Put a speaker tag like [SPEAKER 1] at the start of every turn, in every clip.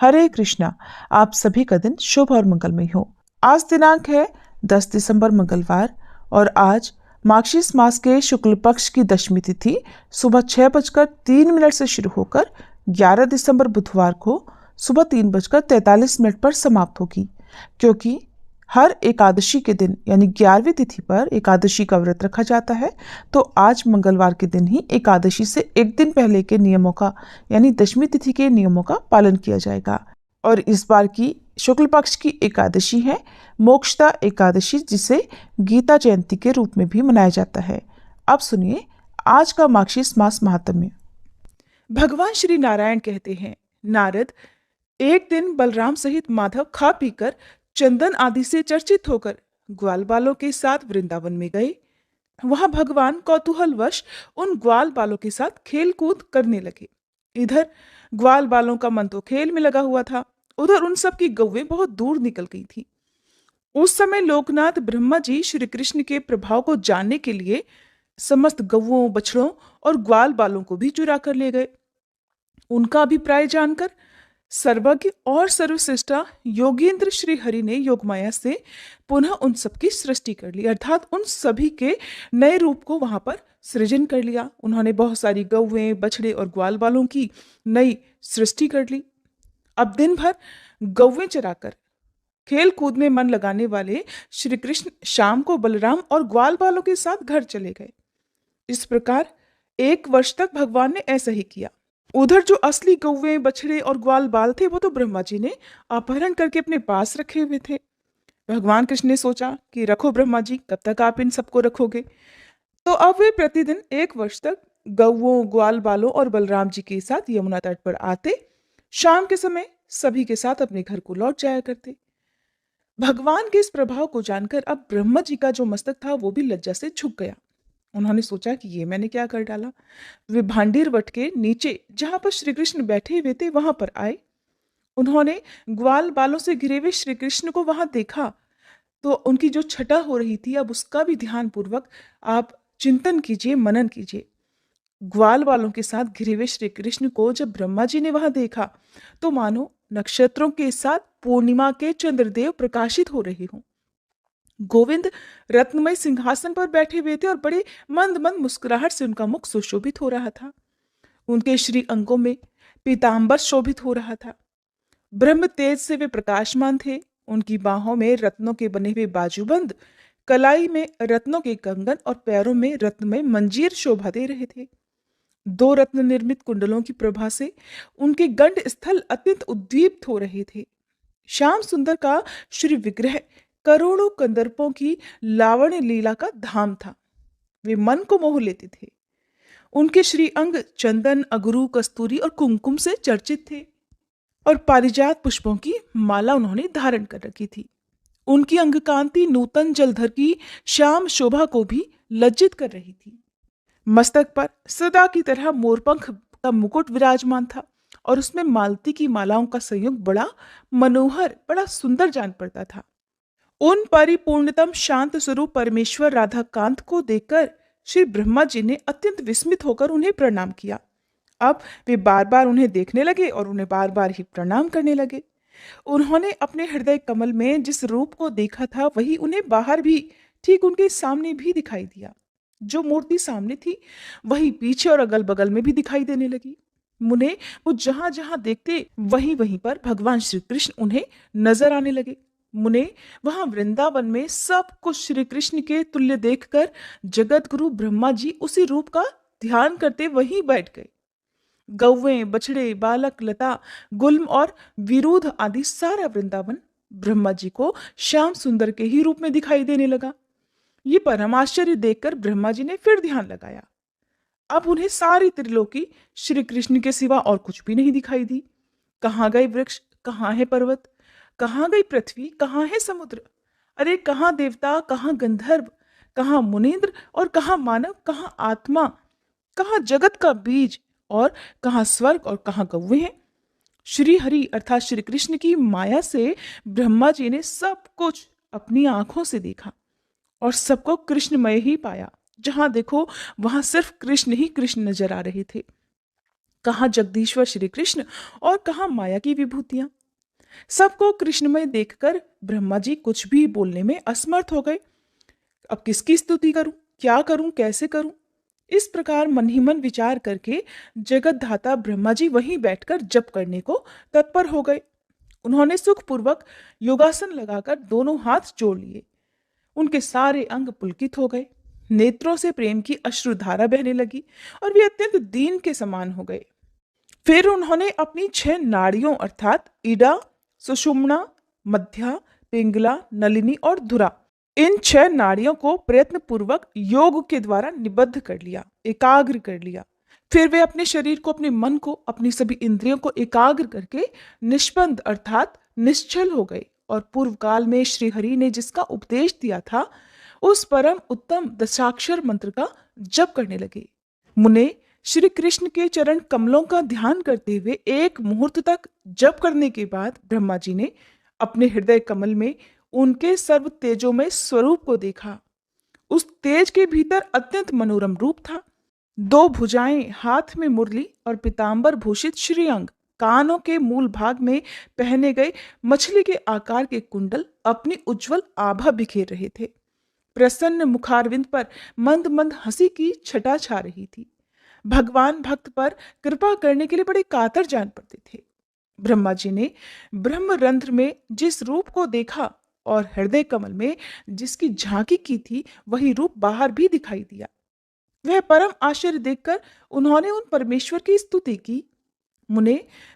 [SPEAKER 1] हरे कृष्णा। आप सभी का दिन शुभ और मंगलमय हो। आज दिनांक है 10 दिसंबर मंगलवार और आज मार्गशीर्ष मास के शुक्ल पक्ष की दशमी तिथि सुबह 6:03 से शुरू होकर 11 दिसंबर बुधवार को सुबह 3:43 पर समाप्त होगी। क्योंकि हर एकादशी के दिन यानी 11वीं तिथि पर एकादशी का व्रत रखा जाता है, तो आज मंगलवार के दिन ही एकादशी से एक दिन पहले के नियमों का यानी दशमी तिथि के नियमों का पालन किया जाएगा। और इस बार की शुक्ल पक्ष की एकादशी है मोक्षदा एकादशी, जिसे गीता जयंती के रूप में भी मनाया जाता है। अब सुनिए आज का मार्गशीर्ष मास महात्म्य। भगवान श्री नारायण कहते हैं, नारद, एक दिन बलराम सहित माधव खा पीकर चंदन आदि से चर्चित होकर ग्वाल बालों के साथ वृंदावन में गए। वहां भगवान कौतूहलवश उन ग्वाल बालों के साथ खेल कूद करने लगे। इधर ग्वाल बालों का मन तो खेल में लगा हुआ था, उधर उन सब की गौवें बहुत दूर निकल गई थी। उस समय लोकनाथ ब्रह्मा जी श्री कृष्ण के प्रभाव को जानने के लिए समस्त गौओं, बछड़ों और ग्वाल बालों को भी चुरा कर ले गए। उनका अभिप्राय जानकर सर्वज्ञ और सर्वश्रेष्ठा योगेंद्र श्री हरि ने योगमाया से पुनः उन सबकी सृष्टि कर ली, अर्थात उन सभी के नए रूप को वहां पर सृजन कर लिया। उन्होंने बहुत सारी गौवें, बछड़े और ग्वाल बालों की नई सृष्टि कर ली। अब दिन भर गौवें चराकर खेल कूद में मन लगाने वाले श्री कृष्ण शाम को बलराम और ग्वाल बालों के साथ घर चले गए। इस प्रकार 1 वर्ष तक भगवान ने ऐसा ही किया। उधर जो असली गौवें, बछड़े और ग्वाल बाल थे, वो तो ब्रह्मा जी ने अपहरण करके अपने पास रखे हुए थे। भगवान कृष्ण ने सोचा कि रखो ब्रह्मा जी, कब तक आप इन सबको रखोगे। तो अब वे प्रतिदिन 1 वर्ष तक गौओं, ग्वाल बालों और बलराम जी के साथ यमुना तट पर आते, शाम के समय सभी के साथ अपने घर को लौट जाया करते। भगवान के इस प्रभाव को जानकर अब ब्रह्मा जी का जो मस्तक था वो भी लज्जा से झुक गया। उन्होंने सोचा कि ये मैंने क्या कर डाला। वे भांडीर वट के नीचे जहां पर श्री कृष्ण बैठे हुए थे वहां पर आए। उन्होंने ग्वाल बालों से घिरे हुए श्री कृष्ण को वहां देखा तो उनकी जो छटा हो रही थी, अब उसका भी ध्यान पूर्वक आप चिंतन कीजिए, मनन कीजिए। ग्वाल बालों के साथ घिरे हुए श्री कृष्ण को जब ब्रह्मा जी ने वहां देखा तो मानो नक्षत्रों के साथ पूर्णिमा के चंद्रदेव प्रकाशित हो रहे हों। गोविंद रत्नमय सिंहासन पर बैठे हुए थे और बड़े मंद मंद मुस्कुराहट से उनका मुख सुशोभित हो रहा था। उनके श्री अंगों में पीतांबर शोभित हो रहा था। ब्रह्म तेज से वे प्रकाशमान थे। उनकी बाहों में रत्नों के बने हुए बाजूबंद, कलाई में रत्नों के कंगन और पैरों में रत्नमय मंजीर शोभा दे रहे थे। 2 रत्न निर्मित कुंडलों की प्रभा से उनके गंड स्थल अत्यंत उद्दीप्त हो रहे थे। श्याम सुंदर का श्री विग्रह करोड़ों कंदर्पों की लावण्य लीला का धाम था। वे मन को मोह लेते थे। उनके श्री अंग चंदन, अगरू, कस्तूरी और कुमकुम से चर्चित थे और पारिजात पुष्पों की माला उन्होंने धारण कर रखी थी। उनकी अंग कांति नूतन जलधर की श्याम शोभा को भी लज्जित कर रही थी। मस्तक पर सदा की तरह मोरपंख का मुकुट विराजमान था और उसमें मालती की मालाओं का संयोग बड़ा मनोहर, बड़ा सुंदर जान पड़ता था। उन परिपूर्णतम शांत स्वरूप परमेश्वर राधा कांत को देखकर श्री ब्रह्मा जी ने अत्यंत विस्मित होकर उन्हें प्रणाम किया। अब वे बार बार उन्हें देखने लगे और उन्हें बार बार ही प्रणाम करने लगे। उन्होंने अपने हृदय कमल में जिस रूप को देखा था वही उन्हें बाहर भी, ठीक उनके सामने भी दिखाई दिया। जो मूर्ति सामने थी वही पीछे और अगल बगल में भी दिखाई देने लगी। मुने वो जहां जहां देखते वहीं वहीं पर भगवान श्री कृष्ण उन्हें नजर आने लगे। मुने वहां वृंदावन में सब कुछ श्री कृष्ण के तुल्य देखकर जगत गुरु ब्रह्मा जी उसी रूप का ध्यान करते वहीं बैठ गए। गौवें, बछड़े, बालक, लता, गुल्म और विरुद्ध आदि सारा वृंदावन ब्रह्मा जी को श्याम सुंदर के ही रूप में दिखाई देने लगा। ये परम आश्चर्य देखकर ब्रह्मा जी ने फिर ध्यान लगाया। अब उन्हें सारी त्रिलोकी श्री कृष्ण के सिवा और कुछ भी नहीं दिखाई दी। कहाँ गए वृक्ष, कहाँ है पर्वत, कहाँ गई पृथ्वी, कहाँ है समुद्र, अरे कहाँ देवता, कहाँ गंधर्व, कहाँ मुनीन्द्र और कहाँ मानव, कहाँ आत्मा, कहाँ जगत का बीज और कहाँ स्वर्ग और कहाँ कौवे हैं। श्री हरि अर्थात श्री कृष्ण की माया से ब्रह्मा जी ने सब कुछ अपनी आंखों से देखा और सबको कृष्णमय ही पाया। जहां देखो वहां सिर्फ कृष्ण ही कृष्ण नजर आ रहे थे। कहाँ जगदीश्वर श्री कृष्ण और कहाँ माया की विभूतियां। सबको कृष्णमय देखकर ब्रह्मा जी कुछ भी बोलने में असमर्थ हो गए। अब किसकी स्तुति करूं, क्या करूं, कैसे करूं? इस प्रकार मन ही मन विचार करके जगत धाता ब्रह्मा जी वहीं बैठकर जप करने को तत्पर हो गए। उन्होंने सुखपूर्वक योगासन लगाकर दोनों हाथ जोड़ लिए। उनके सारे अंग पुलकित हो गए, नेत्रों से प्रेम की अश्रुधारा बहने लगी और वे अत्यंत दीन के समान हो गए। फिर उन्होंने अपनी 6 नाड़ियों अर्थात इड़ा, सुषुम्ना, मध्या, पिंगला, नलिनी और धुरा, इन 6 नाड़ियों को प्रयत्न पूर्वक योग के द्वारा निबद्ध कर लिया, एकाग्र कर लिया। फिर वे अपने शरीर को, अपने मन को, अपनी सभी इंद्रियों को एकाग्र करके निष्पन्द अर्थात निश्चल हो गए और पूर्व काल में श्री हरि ने जिसका उपदेश दिया था उस परम उत्तम दशाक्षर मंत्र का जप करने लगे। मुने श्री कृष्ण के चरण कमलों का ध्यान करते हुए एक मुहूर्त तक जप करने के बाद ब्रह्मा जी ने अपने हृदय कमल में उनके सर्व तेजोमय स्वरूप को देखा। उस तेज के भीतर अत्यंत मनोरम रूप था। 2 भुजाएं, हाथ में मुरली और पीतांबर भूषित श्रीअंग, कानों के मूल भाग में पहने गए मछली के आकार के कुंडल अपनी उज्जवल आभा बिखेर रहे थे। प्रसन्न मुखारविंद पर मंद मंद हंसी की छटा छा रही थी। भगवान भक्त पर कृपा करने के लिए बड़े कातर जान पड़ते थे। ब्रह्मा जी ने ब्रह्मरंध्र में जिस रूप को देखा और हृदय कमल में जिसकी झांकी की थी वही रूप बाहर भी दिखाई दिया। वह परम आश्चर्य देखकर उन्होंने उन परमेश्वर की स्तुति की। मुने,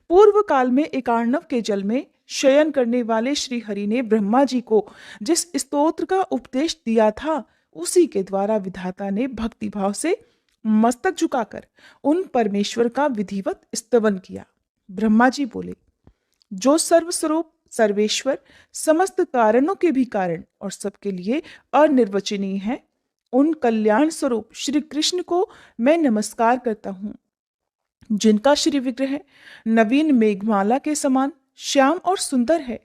[SPEAKER 1] पूर्व काल में एकार्णव के जल में शयन करने वाले श्री हरि ने ब्रह्मा जी को जिस स्तोत्र का उपदेश दिया था उसी के द्वारा विधाता ने भक्ति भाव से मस्तक झुकाकर उन परमेश्वर का विधिवत स्तवन किया। ब्रह्मा जी बोले, जो सर्वस्वरूप, सर्वेश्वर, समस्त कारणों के भी कारण और सबके लिए अनिर्वचनीय है, उन कल्याण स्वरूप श्री कृष्ण को मैं नमस्कार करता हूँ, जिनका श्री विग्रह नवीन मेघमाला के समान श्याम और सुंदर है,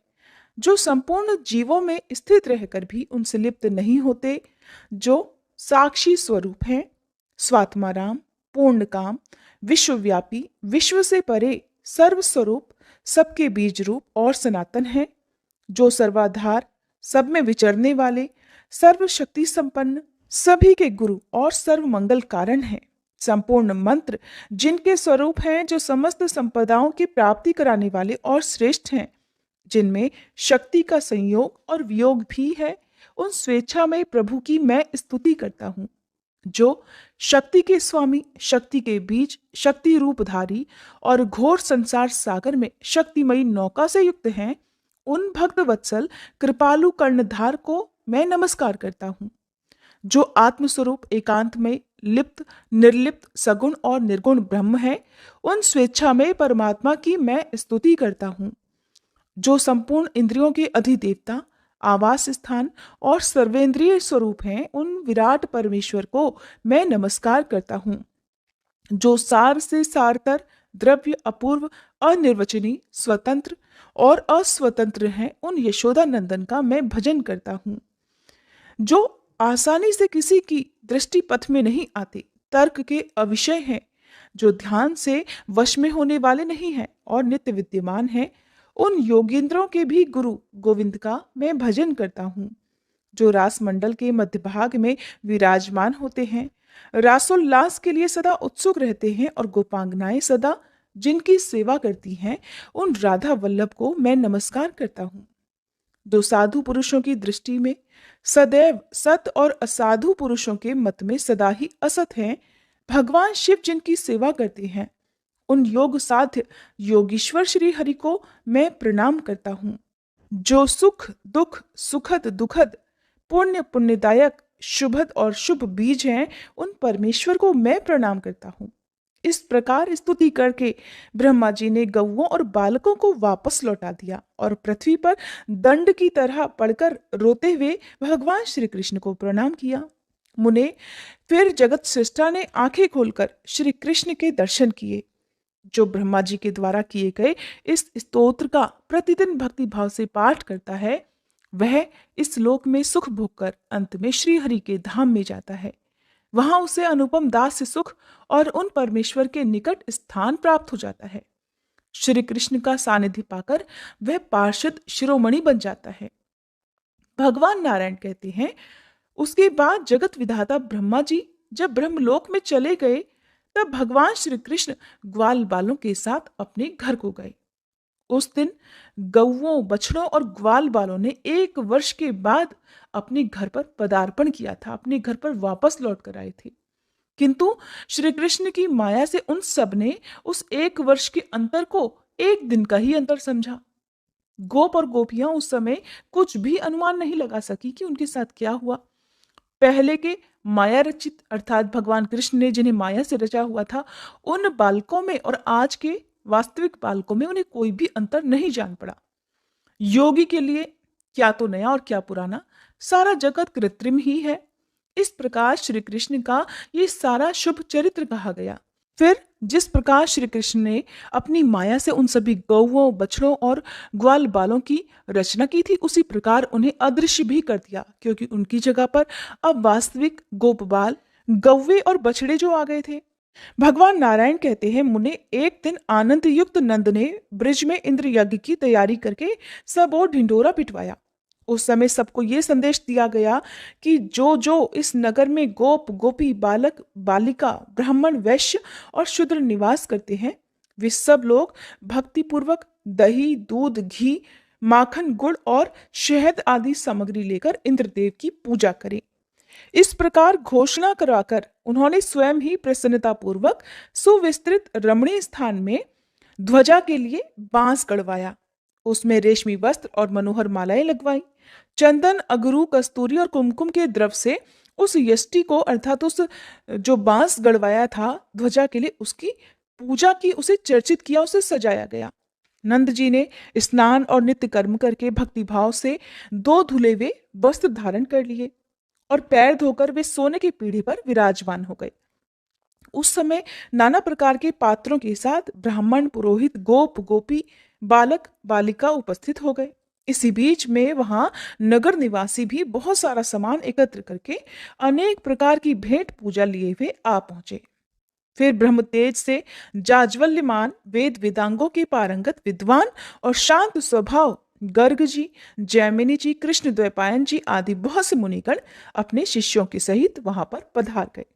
[SPEAKER 1] जो संपूर्ण जीवों में स्थित रहकर भी उनसे लिप्त नहीं होते, जो साक्षी स्वरूप हैं, स्वात्माराम, पूर्ण काम, विश्वव्यापी, विश्व से परे, सर्वस्वरूप, सबके बीज रूप और सनातन है, जो सर्वाधार, सब में विचरने वाले, सर्वशक्ति संपन्न, सभी के गुरु और सर्व मंगल कारण है, संपूर्ण मंत्र जिनके स्वरूप हैं, जो समस्त संपदाओं की प्राप्ति कराने वाले और श्रेष्ठ हैं, जिनमें शक्ति का संयोग और वियोग भी है, उन स्वेच्छामय प्रभु की मैं स्तुति करता हूँ, जो शक्ति के स्वामी, शक्ति के बीज, शक्ति रूपधारी और घोर संसार सागर में शक्तिमयी नौका से युक्त हैं। उन भक्त वत्सल कृपालु कर्णधार को मैं नमस्कार करता हूँ, जो आत्मस्वरूप एकांत में लिप्त, निर्लिप्त, सगुण और निर्गुण ब्रह्म है। उन स्वेच्छा में परमात्मा की मैं स्तुति करता हूँ, जो संपूर्ण इंद्रियों के अधिदेवता, आवास स्थान और सर्वेंद्रिय स्वरूप हैं। उन विराट परमेश्वर को मैं नमस्कार करता हूँ, जो सार से सारतर, द्रव्य, अपूर्व, अनिर्वचनीय, स्वतंत्र और अस्वतंत्र हैं। उन यशोदा नंदन का मैं भजन करता हूँ, जो आसानी से किसी की दृष्टि पथ में नहीं आते, तर्क के अविषय हैं, जो ध्यान से वश में होने वाले नहीं हैं और नित्य विद्यमान हैं। उन योगींद्रों के भी गुरु गोविंद का मैं भजन करता हूँ, जो रास मंडल के मध्य भाग में विराजमान होते हैं, रासोल्लास के लिए सदा उत्सुक रहते हैं और गोपांगनाएं सदा जिनकी सेवा करती हैं, उन राधा वल्लभ को मैं नमस्कार करता हूँ, जो साधु पुरुषों की दृष्टि में सदैव सत और असाधु पुरुषों के मत में सदा ही असत हैं। भगवान शिव जिनकी सेवा करते हैं, उन योग साध्य योगीश्वर श्री हरि को मैं प्रणाम करता हूँ, जो सुख दुख, सुखद दुखद, पुण्य पुण्यदायक, शुभद और शुभ बीज हैं, उन परमेश्वर को मैं प्रणाम करता हूँ। इस प्रकार स्तुति करके ब्रह्मा जी ने गौओं और बालकों को वापस लौटा दिया और पृथ्वी पर दंड की तरह पड़कर रोते हुए भगवान श्री कृष्ण को प्रणाम किया। मुने, फिर जगत सृष्टा ने आंखें खोलकर श्री कृष्ण के दर्शन किए। जो ब्रह्मा जी के द्वारा किए गए इस स्तोत्र का प्रतिदिन भक्ति भाव से पाठ करता है, वह इस लोक में सुख भोग कर अंत में श्री हरि के धाम में जाता है। वहां उसे अनुपम दास से सुख और उन परमेश्वर के निकट स्थान प्राप्त हो जाता है। श्री कृष्ण का सानिध्य पाकर वह पार्षद शिरोमणि बन जाता है। भगवान नारायण कहते हैं, उसके बाद जगत विधाता ब्रह्मा जी जब ब्रह्मलोक में चले गए, तब भगवान श्री कृष्ण ग्वाल बालों के साथ अपने घर को गए। उस दिन गौओं, बछड़ों और ग्वाल बालों ने 1 वर्ष के बाद अपने घर पर पदार्पण किया था, अपने घर पर वापस लौट कर आए थे। किंतु श्री कृष्ण की माया से उन सब ने उस 1 वर्ष के अंतर को एक दिन का ही अंतर समझा। गोप और गोपियां उस समय कुछ भी अनुमान नहीं लगा सकी कि उनके साथ क्या हुआ। पहले के माया रचित अर्थात भगवान कृष्ण ने जिन्हें माया से रचा हुआ था, उन बालकों में और आज के वास्तविक बालकों में उन्हें कोई भी अंतर नहीं जान पड़ा। योगी के लिए क्या तो नया और क्या पुराना, सारा जगत कृत्रिम ही है। इस प्रकार श्री कृष्ण का ये सारा शुभ चरित्र कहा गया। फिर जिस प्रकार श्री कृष्ण ने अपनी माया से उन सभी गौओं, बछड़ों और ग्वाल बालों की रचना की थी, उसी प्रकार उन्हें अदृश्य भी कर दिया, क्योंकि उनकी जगह पर अब वास्तविक गोपबाल, गौवे और बछड़े जो आ गए थे। भगवान नारायण कहते हैं, मुने एक दिन आनंद युक्त नंद ने ब्रिज में इंद्र यज्ञ की तैयारी करके सब और ढिंढोरा पिटवाया। उस समय सबको ये संदेश दिया गया कि जो जो इस नगर में गोप, गोपी, बालक, बालिका, ब्राह्मण, वैश्य और शूद्र निवास करते हैं, वे सब लोग भक्ति पूर्वक दही, दूध, घी, माखन, गुड़ और शहद आदि सामग्री लेकर इंद्रदेव की पूजा करें। इस प्रकार घोषणा कराकर उन्होंने स्वयं ही प्रसन्नता पूर्वक सुविस्तृत रमणीय स्थान में ध्वजा के लिए बांस गड़वाया। उसमें रेशमी वस्त्र और मनोहर मालाएं लगवाई। चंदन, अगरू, कस्तूरी और कुमकुम के द्रव से उस यष्टि को अर्थात उस जो बांस गड़वाया था ध्वजा के लिए, उसकी पूजा की, उसे चर्चित किया, उसे सजाया गया। नंद जी ने स्नान और नित्य कर्म करके भक्ति भाव से 2 धुले हुए वस्त्र धारण कर लिए और पैर धोकर वे सोने की पीढ़ी पर विराजमान हो गए। उस समय नाना प्रकार के पात्रों के साथ ब्राह्मण, पुरोहित, गोप, गोपी, बालक, बालिका उपस्थित हो गए। इसी बीच में वहां नगर निवासी भी बहुत सारा सामान एकत्र करके अनेक प्रकार की भेंट पूजा लिए हुए आ पहुंचे। फिर ब्रह्म तेज से जाज्वल्यमान वेद वेदांगों के पारंगत विद्वान और शांत स्वभाव गर्ग जी, जैमिनी जी, कृष्ण द्वैपायन जी आदि बहुत से मुनिगण अपने शिष्यों के सहित वहां पर पधार गए।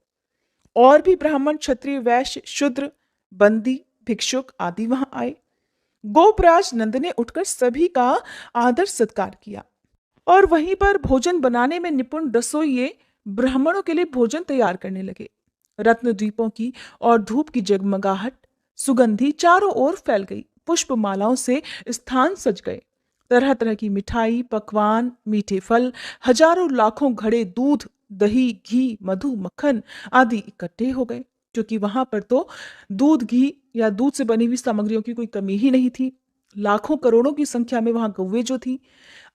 [SPEAKER 1] और भी ब्राह्मण, क्षत्रिय, वैश्य, शूद्र, बंदी, भिक्षुक आदि वहां आए। गोपराज नंद ने उठकर सभी का आदर सत्कार किया और वहीं पर भोजन बनाने में निपुण रसोइये ब्राह्मणों के लिए भोजन तैयार करने लगे। रत्न द्वीपों की और धूप की जगमगाहट, सुगंधी चारों ओर फैल गई। पुष्प मालाओं से स्थान सज गए। तरह तरह की मिठाई, पकवान, मीठे फल, हजारों लाखों घड़े दूध, दही, घी, मधु, मक्खन आदि इकट्ठे हो गए, क्योंकि वहां पर तो दूध, घी या दूध से बनी हुई सामग्रियों की कोई कमी ही नहीं थी। लाखों करोड़ों की संख्या में वहां गौवे जो थी।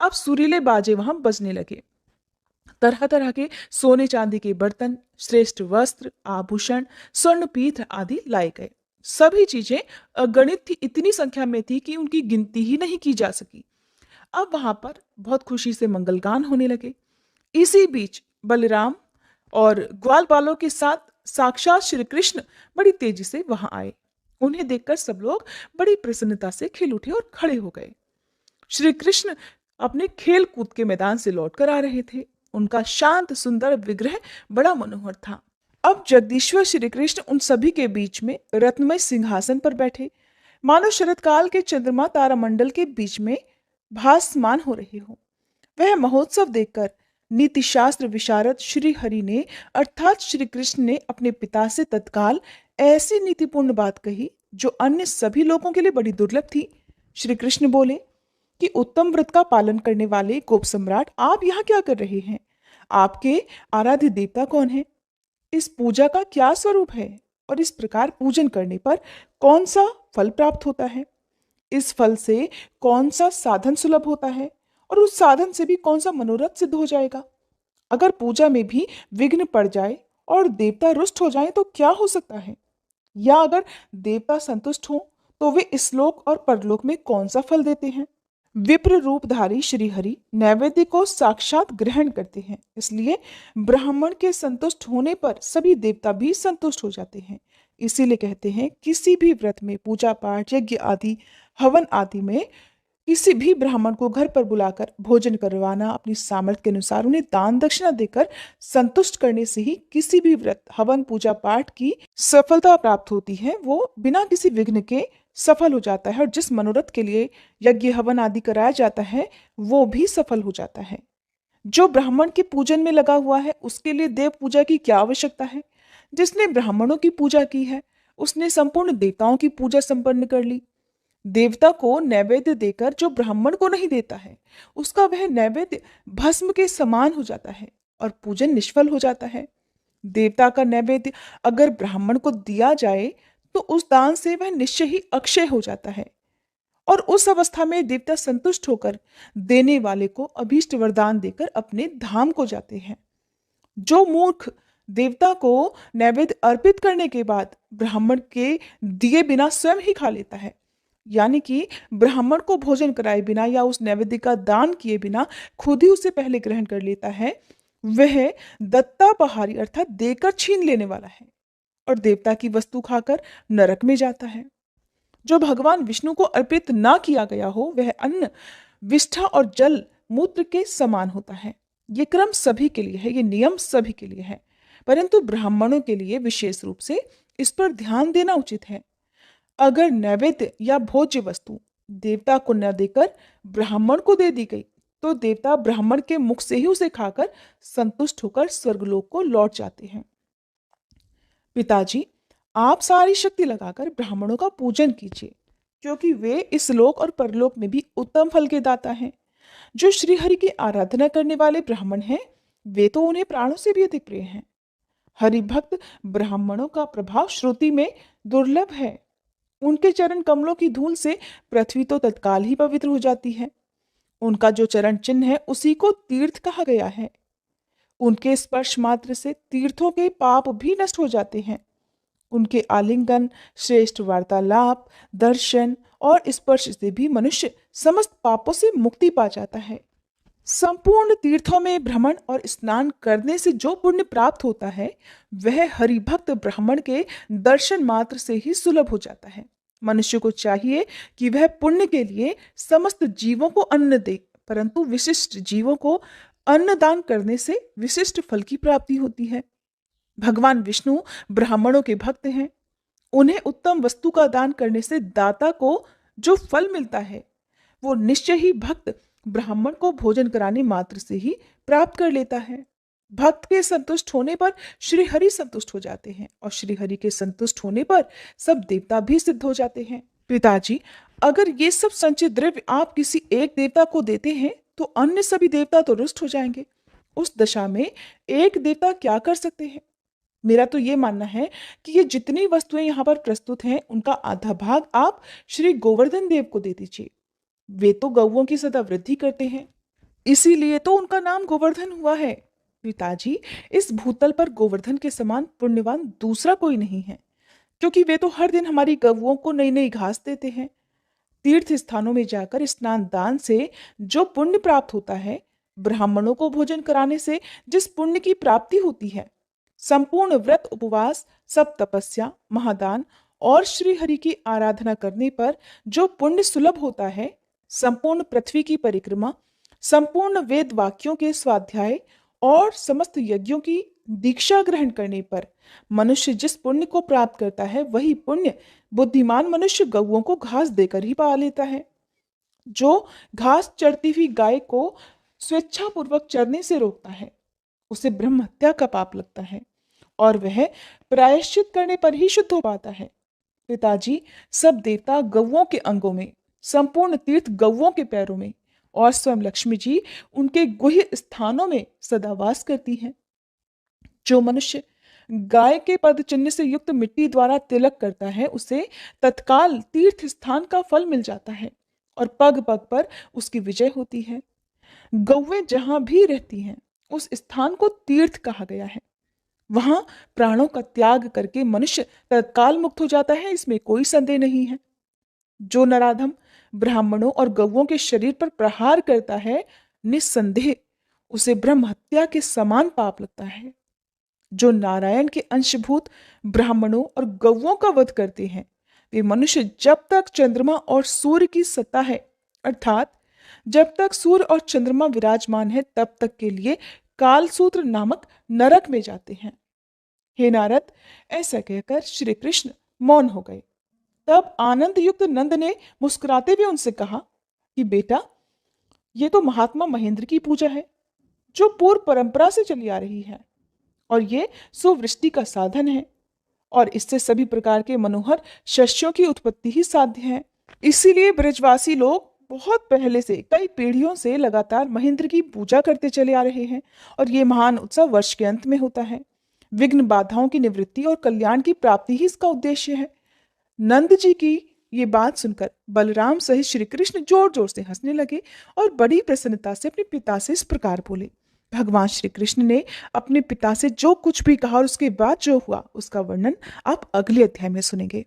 [SPEAKER 1] अब सुरीले बाजे वहां बजने लगे। तरह तरह के सोने चांदी के बर्तन, श्रेष्ठ वस्त्र, आभूषण, स्वर्ण पीठ आदि लाए गए। सभी चीजें अगणित थी, इतनी संख्या में थी कि उनकी गिनती ही नहीं की जा सकी। अब वहां पर बहुत खुशी से मंगलगान होने लगे। इसी बीच बलराम और ग्वाल बालों के साथ साक्षात श्री कृष्ण बड़ी तेजी से वहां आए। उन्हें देखकर सब लोग बड़ी प्रसन्नता से खिल उठे और खड़े हो गए। श्री कृष्ण अपने खेल कूद के मैदान से लौटकर आ रहे थे। उनका शांत सुंदर विग्रह बड़ा मनोहर था। अब जगदीश्वर श्री कृष्ण उन सभी के बीच में रत्नमय सिंहासन पर बैठे, मानो शरतकाल के चंद्रमा तारामंडल के बीच में भासमान हो रहे हो। वह महोत्सव देखकर नीति शास्त्र विशारद श्री हरि ने अर्थात श्री कृष्ण ने अपने पिता से तत्काल ऐसी नीतिपूर्ण बात कही जो अन्य सभी लोगों के लिए बड़ी दुर्लभ थी। श्री कृष्ण बोले कि उत्तम व्रत का पालन करने वाले गोप सम्राट, आप यहाँ क्या कर रहे हैं? आपके आराध्य देवता कौन है? इस पूजा का क्या स्वरूप है? और इस प्रकार पूजन करने पर कौन सा फल प्राप्त होता है? इस फल से कौन सा साधन सुलभ होता है और उस साधन से भी कौन सा मनोरथ सिद्ध हो जाएगा? अगर पूजा में भी विघ्न पड़ जाए और देवता रुष्ट हो जाए तो क्या हो सकता है? या अगर देवता संतुष्ट हो तो वे इस लोक और परलोक में कौन सा फल देते हैं? विप्र रूपधारी श्रीहरि नैवेद्य को साक्षात ग्रहण करते हैं, इसलिए ब्राह्मण के संतुष्ट होने पर सभी देवता भी संतुष्ट हो जाते हैं। इसीलिए कहते हैं किसी भी व्रत में, पूजा पाठ, यज्ञ आदि, हवन आदि में किसी भी ब्राह्मण को घर पर बुलाकर भोजन करवाना, अपनी सामर्थ्य के अनुसार उन्हें दान दक्षिणा देकर संतुष्ट करने से ही किसी भी व्रत, हवन, पूजा पाठ की सफलता प्राप्त होती है। वो बिना किसी विघ्न के सफल हो जाता है और जिस मनोरथ के लिए यज्ञ हवन आदि कराया जाता है वो भी सफल हो जाता है। जो ब्राह्मण के पूजन में लगा हुआ है उसके लिए देव पूजा की क्या आवश्यकता है। जिसने ब्राह्मणों की पूजा की है उसने संपूर्ण देवताओं की पूजा संपन्न कर ली। देवता को नैवेद्य देकर जो ब्राह्मण को नहीं देता है उसका वह नैवेद्य भस्म के समान हो जाता है और पूजन निष्फल हो जाता है। देवता का नैवेद्य अगर ब्राह्मण को दिया जाए तो उस दान से वह निश्चय ही अक्षय हो जाता है और उस अवस्था में देवता संतुष्ट होकर देने वाले को अभीष्ट वरदान देकर अपने धाम को जाते हैं। जो मूर्ख देवता को नैवेद्य अर्पित करने के बाद ब्राह्मण के दिए बिना स्वयं ही खा लेता है, यानी कि ब्राह्मण को भोजन कराए बिना या उस नैवेद्य का दान किए बिना खुद ही उसे पहले ग्रहण कर लेता है, वह दत्तापहारी अर्थात देकर छीन लेने वाला है और देवता की वस्तु खाकर नरक में जाता है। जो भगवान विष्णु को अर्पित ना किया गया हो वह अन्न, विष्ठा और जल मूत्र के समान होता है। ये क्रम सभी के लिए है, ये नियम सभी के लिए है, परंतु ब्राह्मणों के लिए विशेष रूप से इस पर ध्यान देना उचित है। अगर नैवेद्य या भोज्य वस्तु देवता को न देकर ब्राह्मण को दे दी गई तो देवता ब्राह्मण के मुख से ही उसे खाकर संतुष्ट होकर स्वर्गलोक को लौट जाते हैं। पिताजी, आप सारी शक्ति लगाकर ब्राह्मणों का पूजन कीजिए, क्योंकि वे इस लोक और परलोक में भी उत्तम फल के दाता हैं। जो श्री हरि की आराधना करने वाले ब्राह्मण हैं वे तो उन्हें प्राणों से भी अधिक प्रिय हैं। हरि भक्त ब्राह्मणों का प्रभाव श्रुति में दुर्लभ है। उनके चरण कमलों की धूल से पृथ्वी तो तत्काल ही पवित्र हो जाती है। उनका जो चरण चिन्ह है उसी को तीर्थ कहा गया है। उनके स्पर्श मात्र से तीर्थों के पाप भी नष्ट हो जाते हैं। उनके आलिंगन, श्रेष्ठ वार्तालाप, दर्शन और स्पर्श से भी मनुष्य समस्त पापों से मुक्ति पा जाता है। संपूर्ण तीर्थों में भ्रमण और स्नान करने से जो पुण्य प्राप्त होता है वह हरिभक्त ब्राह्मण के दर्शन मात्र से ही सुलभ हो जाता है। मनुष्य को चाहिए कि वह पुण्य के लिए समस्त जीवों को अन्न दे, परंतु विशिष्ट जीवों को अन्न दान करने से विशिष्ट फल की प्राप्ति होती है। भगवान विष्णु ब्राह्मणों के भक्त हैं। उन्हें उत्तम वस्तु का दान करने से दाता को जो फल मिलता है वो निश्चय ही भक्त ब्राह्मण को भोजन कराने मात्र से ही प्राप्त कर लेता है। भक्त के संतुष्ट होने पर श्री हरि संतुष्ट हो जाते हैं और श्री हरि के संतुष्ट होने पर सब देवता भी सिद्ध हो जाते हैं। पिताजी, अगर ये सब संचित द्रव्य आप किसी एक देवता को देते हैं तो अन्य सभी देवता तो रुष्ट हो जाएंगे। उस दशा में एक देवता क्या कर सकते हैं। मेरा तो ये मानना है कि ये जितनी वस्तुएं यहाँ पर प्रस्तुत हैं उनका आधा भाग आप श्री गोवर्धन देव को दे दीजिए। वे तो गौओं की सदा वृद्धि करते हैं, इसीलिए तो उनका नाम गोवर्धन हुआ है। पिताजी, इस भूतल पर गोवर्धन के समान पुण्यवान दूसरा कोई नहीं है, क्योंकि वे तो हर दिन हमारी गौओं को नई नई घास देते हैं। तीर्थ स्थानों में जाकर स्नान दान से जो पुण्य प्राप्त होता है, ब्राह्मणों को भोजन कराने से जिस पुण्य की प्राप्ति होती है, संपूर्ण व्रत, उपवास, सब तपस्या, महादान और श्री हरि की आराधना करने पर जो पुण्य सुलभ होता है, संपूर्ण पृथ्वी की परिक्रमा, संपूर्ण वेद वाक्यों के स्वाध्याय और समस्त यज्ञों की दीक्षा ग्रहण करने पर मनुष्य जिस पुण्य को प्राप्त करता है वही पुण्य बुद्धिमान मनुष्य गौओं को घास देकर ही पा लेता है। जो घास चरती हुई गाय को स्वेच्छापूर्वक चरने से रोकता है उसे ब्रह्म हत्या का पाप लगता है और वह प्रायश्चित करने पर ही शुद्ध हो पाता है। पिताजी, सब देवता गौओं के अंगों में, संपूर्ण तीर्थ गौओं के पैरों में और स्वयं लक्ष्मी जी उनके गुह्य स्थानों में सदा वास करती हैं। जो मनुष्य गाय के पद चिन्ह से युक्त मिट्टी द्वारा तिलक करता है उसे तत्काल तीर्थ स्थान का फल मिल जाता है और पग पग पर उसकी विजय होती है। गौएं जहां भी रहती हैं उस स्थान को तीर्थ कहा गया है। वहां प्राणों का त्याग करके मनुष्य तत्काल मुक्त हो जाता है, इसमें कोई संदेह नहीं है। जो नराधम ब्राह्मणों और गौओं के शरीर पर प्रहार करता है, निस्संदेह उसे ब्रह्म हत्या के समान पाप लगता है। जो नारायण के अंशभूत ब्राह्मणों और गौओं का वध करते हैं, वे मनुष्य जब तक चंद्रमा और सूर्य की सत्ता है, अर्थात जब तक सूर्य और चंद्रमा विराजमान है, तब तक के लिए कालसूत्र नामक नरक में जाते हैं। हे नारद, ऐसा कहकर श्री कृष्ण मौन हो गए। तब आनंद युक्त नंद ने मुस्कुराते हुए उनसे कहा कि बेटा, ये तो महात्मा महेंद्र की पूजा है, जो पूर्व परंपरा से चली आ रही है, और ये सुवृष्टि का साधन है, और इससे सभी प्रकार के मनोहर शस्यों की उत्पत्ति ही साध्य है। इसीलिए ब्रजवासी लोग बहुत पहले से, कई पीढ़ियों से लगातार महेंद्र की पूजा करते चले आ रहे हैं, और ये महान उत्सव वर्ष के अंत में होता है। विघ्न बाधाओं की निवृत्ति और कल्याण की प्राप्ति ही इसका उद्देश्य है। नंद जी की ये बात सुनकर बलराम सहित श्री कृष्ण जोर जोर से हंसने लगे और बड़ी प्रसन्नता से अपने पिता से इस प्रकार बोले। भगवान श्री कृष्ण ने अपने पिता से जो कुछ भी कहा और उसके बाद जो हुआ, उसका वर्णन आप अगले अध्याय में सुनेंगे।